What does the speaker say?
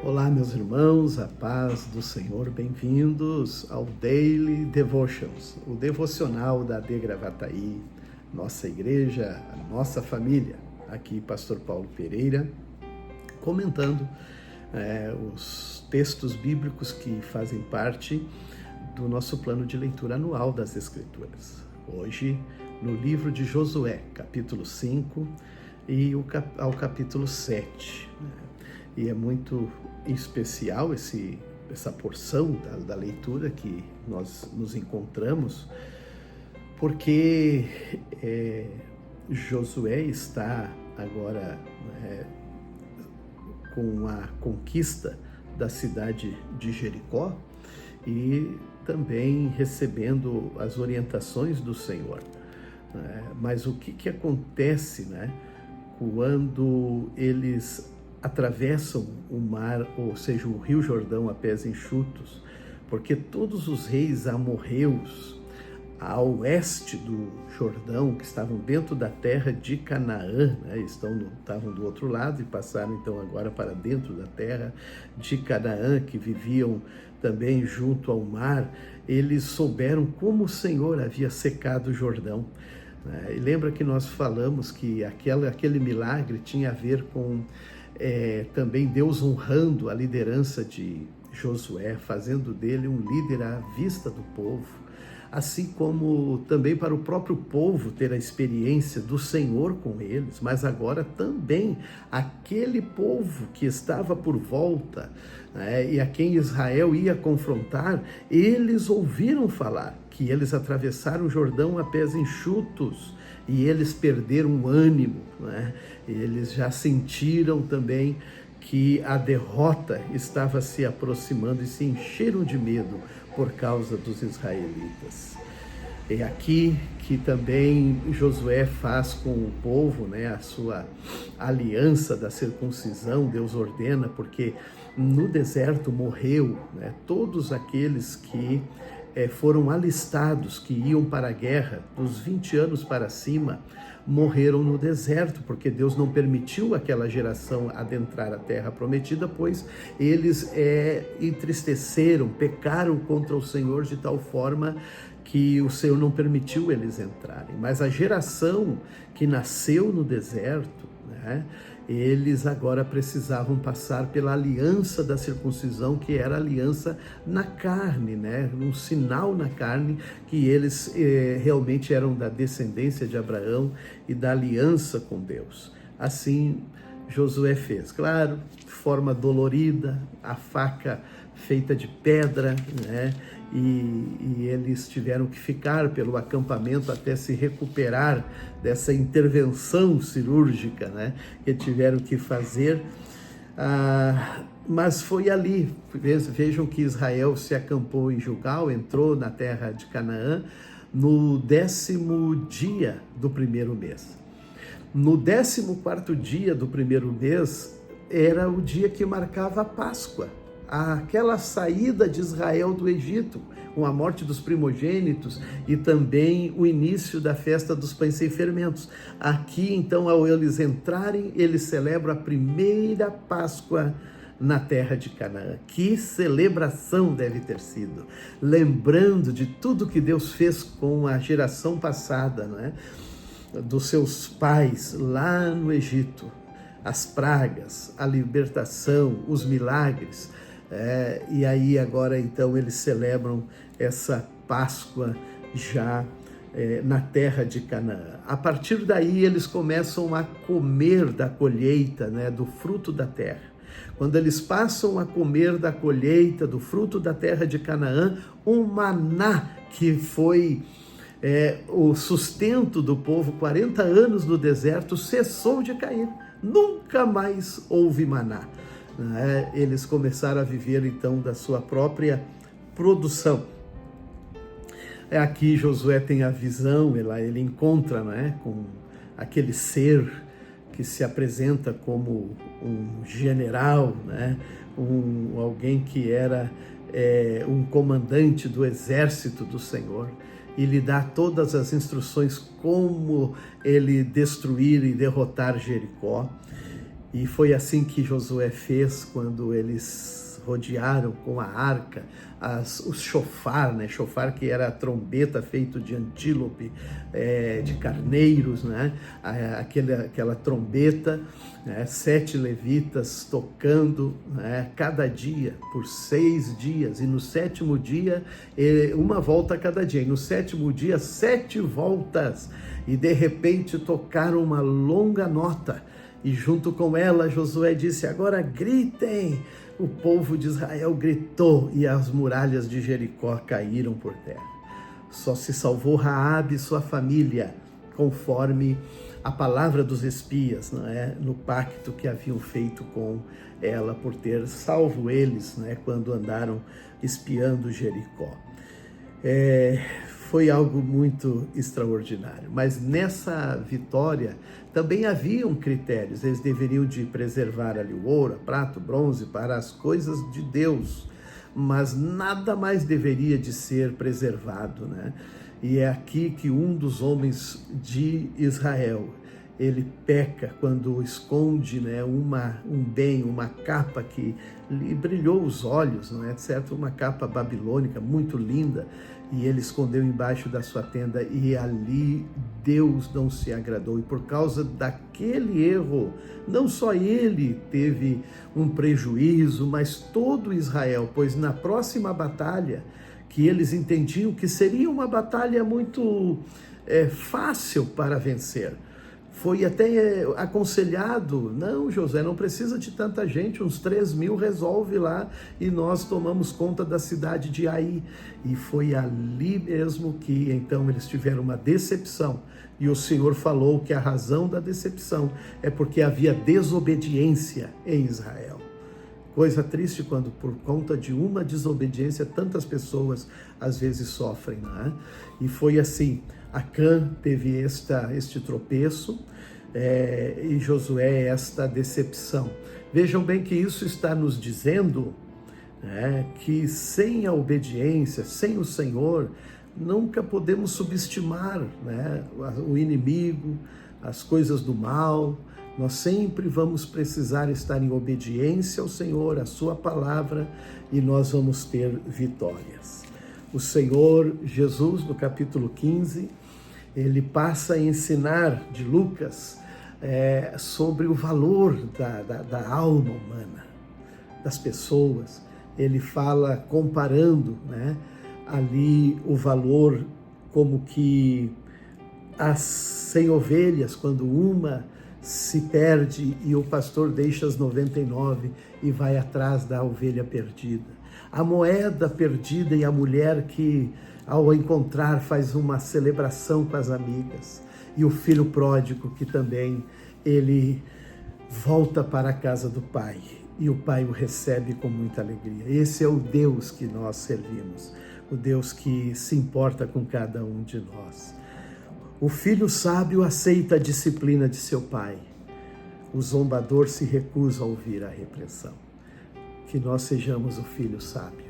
Olá, meus irmãos, a paz do Senhor, bem-vindos ao Daily Devotions, o devocional da AD Gravataí, nossa igreja, a nossa família. Aqui, Pastor Paulo Pereira, comentando os textos bíblicos que fazem parte do nosso plano de leitura anual das Escrituras. Hoje, no livro de Josué, capítulo 5 e ao capítulo 7. E é muito especial essa porção da leitura que nós nos encontramos, porque Josué está agora com a conquista da cidade de Jericó e também recebendo as orientações do Senhor. Mas o que acontece quando eles atravessam o mar, ou seja, o Rio Jordão a pés enxutos? Porque todos os reis amorreus a oeste do Jordão, que estavam dentro da terra de Canaã, estavam do outro lado e passaram então agora para dentro da terra de Canaã, que viviam também junto ao mar, eles souberam como o Senhor havia secado o Jordão. E lembra que nós falamos que aquele milagre tinha a ver com também Deus honrando a liderança de Josué, fazendo dele um líder à vista do povo, assim como também para o próprio povo ter a experiência do Senhor com eles, mas agora também aquele povo que estava por volta e a quem Israel ia confrontar, eles ouviram falar que eles atravessaram o Jordão a pés enxutos e eles perderam o ânimo, Eles já sentiram também que a derrota estava se aproximando e se encheram de medo por causa dos israelitas. É aqui que também Josué faz com o povo, a sua aliança da circuncisão. Deus ordena, porque no deserto morreu todos aqueles que foram alistados, que iam para a guerra, dos 20 anos para cima, morreram no deserto, porque Deus não permitiu aquela geração adentrar a terra prometida, pois eles entristeceram, pecaram contra o Senhor de tal forma que o Senhor não permitiu eles entrarem. Mas a geração que nasceu no deserto, eles agora precisavam passar pela aliança da circuncisão, que era a aliança na carne, um sinal na carne que eles realmente eram da descendência de Abraão e da aliança com Deus. Assim Josué fez, claro, de forma dolorida, a faca feita de pedra, e eles tiveram que ficar pelo acampamento até se recuperar dessa intervenção cirúrgica, que tiveram que fazer. Mas foi ali, vejam que Israel se acampou em Gilgal, entrou na terra de Canaã no 10º dia do primeiro mês. No 14º dia do primeiro mês era o dia que marcava a Páscoa, aquela saída de Israel do Egito, com a morte dos primogênitos e também o início da festa dos pães sem fermentos. Aqui, então, ao eles entrarem, eles celebram a primeira Páscoa na terra de Canaã. Que celebração deve ter sido, lembrando de tudo que Deus fez com a geração passada, dos seus pais lá no Egito, as pragas, a libertação, os milagres. E aí agora então eles celebram essa Páscoa já na terra de Canaã. A partir daí eles começam a comer da colheita, do fruto da terra. Quando eles passam a comer da colheita, do fruto da terra de Canaã, um maná que foi o sustento do povo 40 anos no deserto cessou de cair. Nunca mais houve maná. Eles começaram a viver então da sua própria produção. Aqui Josué tem a visão, ele encontra com aquele ser que se apresenta como um general, alguém que era um comandante do exército do Senhor, e lhe dá todas as instruções como ele destruir e derrotar Jericó. E foi assim que Josué fez quando eles rodearam com a arca o shofar, né? Shofar, que era a trombeta feito de antílope, de carneiros, né? Aquela trombeta, né? 7 levitas tocando, né? Cada dia, por 6 dias, e no 7º dia, uma volta a cada dia, e no 7º dia, 7 voltas, e de repente tocaram uma longa nota, e junto com ela Josué disse: agora gritem. O povo de Israel gritou e as muralhas de Jericó caíram por terra. Só se salvou Raabe e sua família, conforme a palavra dos espias, não é? No pacto que haviam feito com ela por ter salvo eles, não é? Quando andaram espiando Jericó. Foi algo muito extraordinário, mas nessa vitória também haviam critérios. Eles deveriam de preservar ali o ouro, a prata, o bronze para as coisas de Deus, mas nada mais deveria de ser preservado, né? E é aqui que um dos homens de Israel, ele peca quando esconde, né, um bem, uma capa que lhe brilhou os olhos, não é certo? Uma capa babilônica muito linda, e ele escondeu embaixo da sua tenda, e ali Deus não se agradou. E por causa daquele erro, não só ele teve um prejuízo, mas todo Israel, pois na próxima batalha, que eles entendiam que seria uma batalha muito fácil para vencer, foi até aconselhado: não, Josué, não precisa de tanta gente, uns 3.000 resolve lá e nós tomamos conta da cidade de Ai. E foi ali mesmo que então eles tiveram uma decepção, e o Senhor falou que a razão da decepção é porque havia desobediência em Israel. Coisa triste quando por conta de uma desobediência tantas pessoas às vezes sofrem, não é? E foi assim. Acã teve este tropeço, e Josué esta decepção. Vejam bem que isso está nos dizendo, que sem a obediência, sem o Senhor, nunca podemos subestimar, né, o inimigo, as coisas do mal. Nós sempre vamos precisar estar em obediência ao Senhor, à sua palavra, e nós vamos ter vitórias. O Senhor Jesus, no capítulo 15, ele passa a ensinar de Lucas sobre o valor da alma humana, das pessoas. Ele fala comparando, né, ali o valor como que as 100 ovelhas, quando uma se perde e o pastor deixa as 99 e vai atrás da ovelha perdida. A moeda perdida e a mulher que, ao encontrar, faz uma celebração com as amigas. E o filho pródigo que também, ele volta para a casa do pai. E o pai o recebe com muita alegria. Esse é o Deus que nós servimos. O Deus que se importa com cada um de nós. O filho sábio aceita a disciplina de seu pai. O zombador se recusa a ouvir a repreensão. Que nós sejamos o filho sábio.